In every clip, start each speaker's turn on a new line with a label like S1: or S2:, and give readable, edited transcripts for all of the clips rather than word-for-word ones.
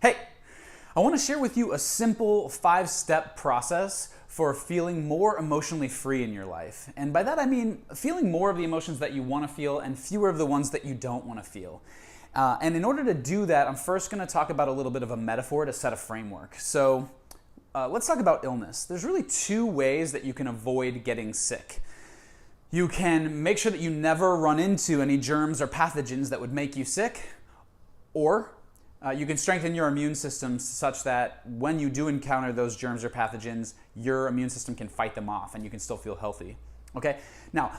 S1: Hey, I want to share with you a simple 5-step process for feeling more emotionally free in your life. And by that I mean feeling more of the emotions that you want to feel and fewer of the ones that you don't want to feel. And in order to do that, I'm first going to talk about a little bit of a metaphor to set a framework. So let's talk about illness. There's really 2 ways that you can avoid getting sick. You can make sure that you never run into any germs or pathogens that would make you sick, or you can strengthen your immune system such that when you do encounter those germs or pathogens, your immune system can fight them off and you can still feel healthy. Okay? Now,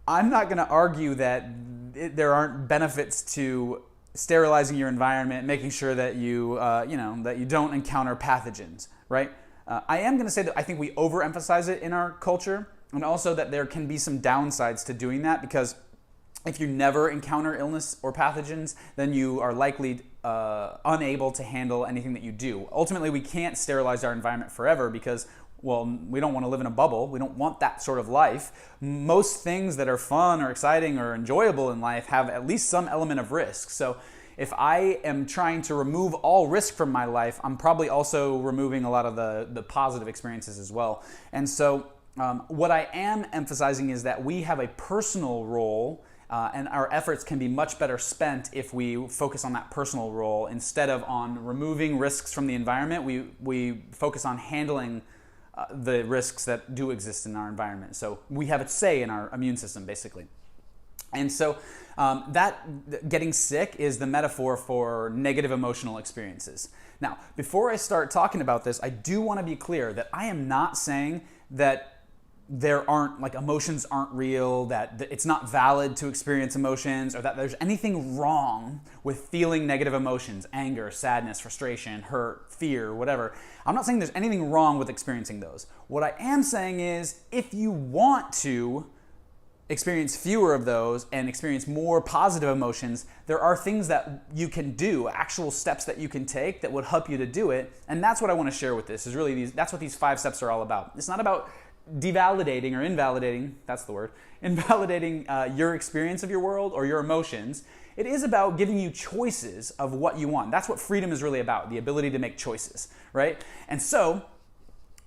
S1: I'm not going to argue that there aren't benefits to sterilizing your environment, making sure that that you don't encounter pathogens, right? I am going to say that I think we overemphasize it in our culture, and also that there can be some downsides to doing that, because if you never encounter illness or pathogens, then you are likely unable to handle anything that you do. Ultimately, we can't sterilize our environment forever because, well, we don't want to live in a bubble. We don't want that sort of life. Most things that are fun or exciting or enjoyable in life have at least some element of risk. So if I am trying to remove all risk from my life, I'm probably also removing a lot of the positive experiences as well. And so what I am emphasizing is that we have a personal role, and our efforts can be much better spent if we focus on that personal role instead of on removing risks from the environment. We focus on handling the risks that do exist in our environment. So we have a say in our immune system, basically. And so that getting sick is the metaphor for negative emotional experiences. Now, before I start talking about this, I do want to be clear that I am not saying that emotions aren't real, that it's not valid to experience emotions, or that there's anything wrong with feeling negative emotions, anger, sadness, frustration, hurt, fear, whatever. I'm not saying there's anything wrong with experiencing those. What I am saying is, if you want to experience fewer of those and experience more positive emotions, there are things that you can do, actual steps that you can take that would help you to do it. And that's what I want to share with this, is really that's what these 5 steps are all about. It's not about devalidating or invalidating, that's the word, invalidating your experience of your world or your emotions. It is about giving you choices of what you want. That's what freedom is really about, the ability to make choices, right? And so,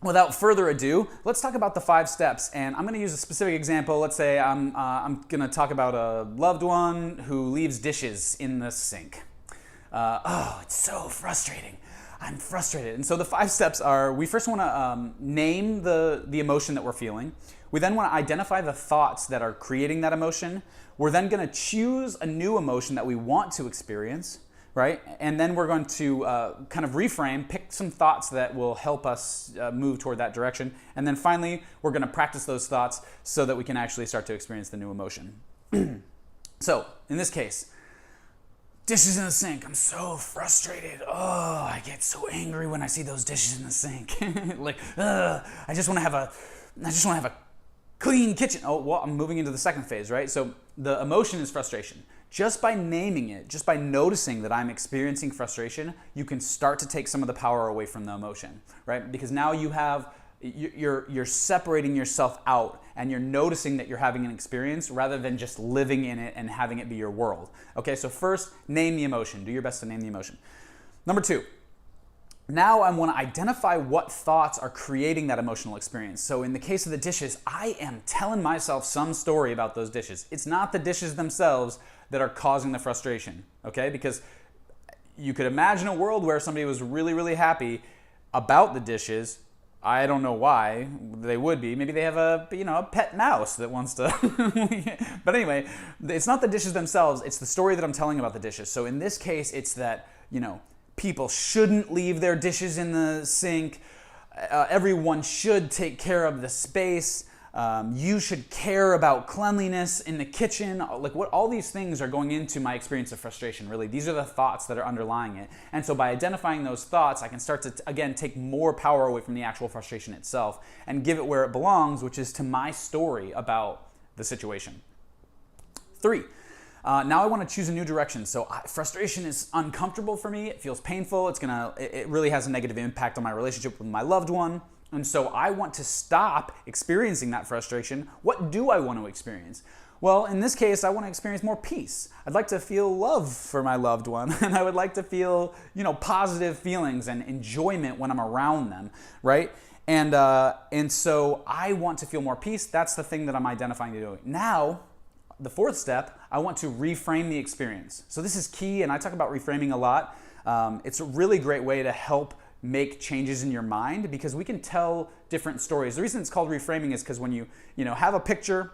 S1: without further ado, let's talk about the 5 steps. And I'm going to use a specific example. Let's say I'm going to talk about a loved one who leaves dishes in the sink. It's so frustrating. I'm frustrated. And so the 5 steps are, we first want to name the emotion that we're feeling. We then want to identify the thoughts that are creating that emotion. We're then going to choose a new emotion that we want to experience, right? And then we're going to kind of reframe, pick some thoughts that will help us move toward that direction. And then finally, we're going to practice those thoughts so that we can actually start to experience the new emotion. So, in this case, dishes in the sink. I'm so frustrated. I get so angry when I see those dishes in the sink. I just want to have a clean kitchen. I'm moving into the second phase, right? So the emotion is frustration. Just by naming it, just by noticing that I'm experiencing frustration, you can start to take some of the power away from the emotion, right? Because now you're separating yourself out and you're noticing that you're having an experience rather than just living in it and having it be your world. Okay, so first, name the emotion. Do your best to name the emotion. Number 2, now I want to identify what thoughts are creating that emotional experience. So in the case of the dishes, I am telling myself some story about those dishes. It's not the dishes themselves that are causing the frustration, okay? Because you could imagine a world where somebody was really, really happy about the dishes. I don't know why they would be. Maybe they have a pet mouse that wants to. But anyway, it's not the dishes themselves. It's the story that I'm telling about the dishes. So in this case, it's that, people shouldn't leave their dishes in the sink. Everyone should take care of the space. You should care about cleanliness in the kitchen. All these things are going into my experience of frustration, really. These are the thoughts that are underlying it. And so by identifying those thoughts, I can start to, again, take more power away from the actual frustration itself and give it where it belongs, which is to my story about the situation. 3, now I want to choose a new direction. So frustration is uncomfortable for me. It feels painful. It really has a negative impact on my relationship with my loved one. And so I want to stop experiencing that frustration. What do I want to experience? Well, in this case, I want to experience more peace. I'd like to feel love for my loved one, and I would like to feel, positive feelings and enjoyment when I'm around them, right? And so I want to feel more peace. That's the thing that I'm identifying to do. Now, the fourth step, I want to reframe the experience. So this is key, and I talk about reframing a lot. It's a really great way to help make changes in your mind because we can tell different stories. The reason it's called reframing is because when you have a picture,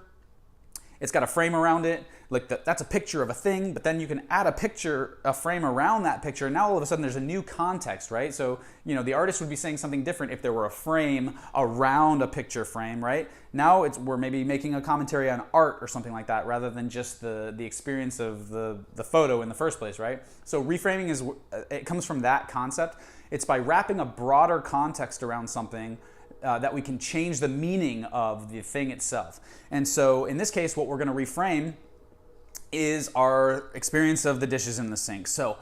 S1: it's got a frame around it, that's a picture of a thing, but then you can add a frame around that picture, and now all of a sudden there's a new context, right? So, the artist would be saying something different if there were a frame around a picture frame, right? Now we're maybe making a commentary on art or something like that, rather than just the experience of the photo in the first place, right? So reframing it comes from that concept. It's by wrapping a broader context around something that we can change the meaning of the thing itself. And so in this case, what we're going to reframe is our experience of the dishes in the sink. So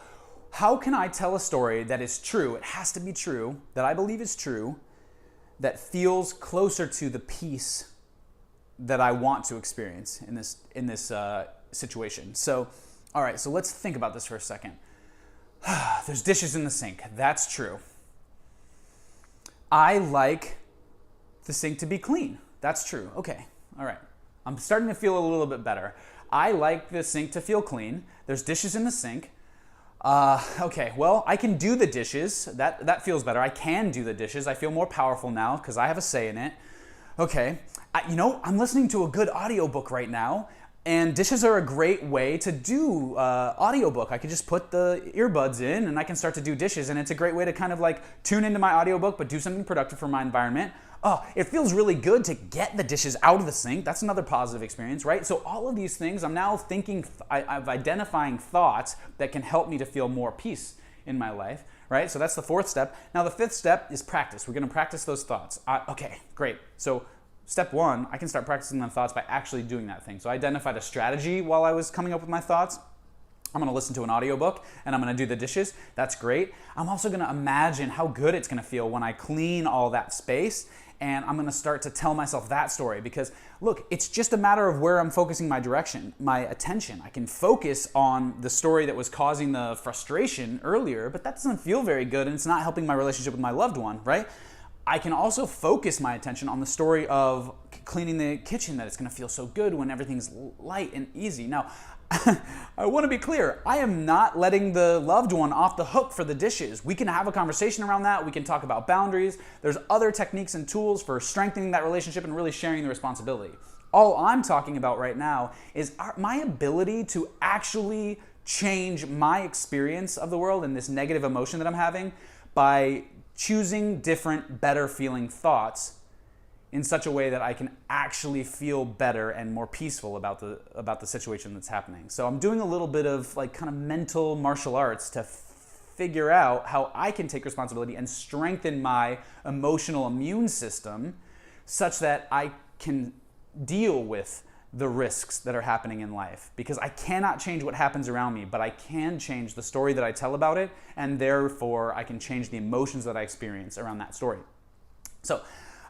S1: how can I tell a story that is true, it has to be true, that I believe is true, that feels closer to the peace that I want to experience in this situation? So, all right, so let's think about this for a second. There's dishes in the sink. That's true. I like the sink to be clean. That's true. Okay. All right. I'm starting to feel a little bit better. I like the sink to feel clean. There's dishes in the sink. Okay. Well, I can do the dishes. That feels better. I can do the dishes. I feel more powerful now because I have a say in it. Okay. I'm listening to a good audiobook right now. And dishes are a great way to do audiobook. I could just put the earbuds in and I can start to do dishes, and it's a great way to kind of tune into my audiobook but do something productive for my environment. Oh, it feels really good to get the dishes out of the sink. That's another positive experience, right? So all of these things, I'm now thinking, I'm identifying thoughts that can help me to feel more peace in my life, right? So that's the fourth step. Now the fifth step is practice. We're going to practice those thoughts. Okay, great. So step one, I can start practicing my thoughts by actually doing that thing. So I identified a strategy while I was coming up with my thoughts. I'm going to listen to an audiobook and I'm going to do the dishes. That's great. I'm also going to imagine how good it's going to feel when I clean all that space, and I'm going to start to tell myself that story because, look, it's just a matter of where I'm focusing my attention. I can focus on the story that was causing the frustration earlier, but that doesn't feel very good and it's not helping my relationship with my loved one, right? I can also focus my attention on the story of cleaning the kitchen, that it's going to feel so good when everything's light and easy. Now, I want to be clear. I am not letting the loved one off the hook for the dishes. We can have a conversation around that. We can talk about boundaries. There's other techniques and tools for strengthening that relationship and really sharing the responsibility. All I'm talking about right now is my ability to actually change my experience of the world and this negative emotion that I'm having by choosing different, better feeling thoughts in such a way that I can actually feel better and more peaceful about the situation that's happening. So I'm doing a little bit of kind of mental martial arts to figure out how I can take responsibility and strengthen my emotional immune system such that I can deal with the risks that are happening in life. Because I cannot change what happens around me, but I can change the story that I tell about it, and therefore I can change the emotions that I experience around that story. So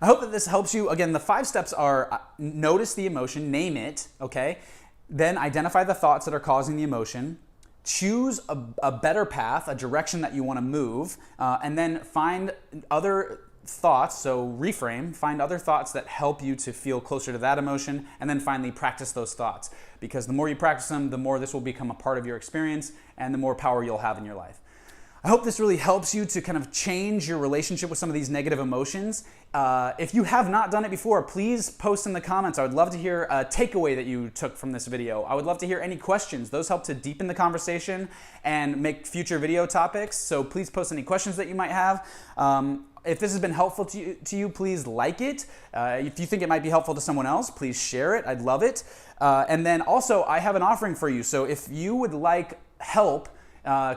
S1: I hope that this helps you. Again, the 5 steps are notice the emotion, name it, okay? Then identify the thoughts that are causing the emotion, choose a better path, a direction that you want to move, and then find other thoughts, so reframe, find other thoughts that help you to feel closer to that emotion, and then finally practice those thoughts. Because the more you practice them, the more this will become a part of your experience and the more power you'll have in your life. I hope this really helps you to kind of change your relationship with some of these negative emotions. If you have not done it before, please post in the comments. I would love to hear a takeaway that you took from this video. I would love to hear any questions. Those help to deepen the conversation and make future video topics. So please post any questions that you might have. If this has been helpful to you, please like it. If you think it might be helpful to someone else, please share it. I'd love it. And then also, I have an offering for you. So if you would like help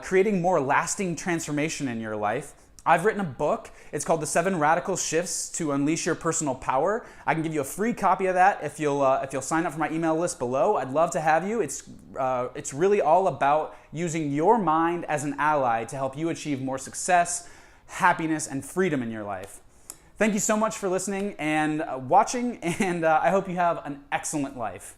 S1: creating more lasting transformation in your life, I've written a book. It's called The 7 Radical Shifts to Unleash Your Personal Power. I can give you a free copy of that if you'll sign up for my email list below. I'd love to have you. It's really all about using your mind as an ally to help you achieve more success, happiness, and freedom in your life. Thank you so much for listening and watching, and I hope you have an excellent life.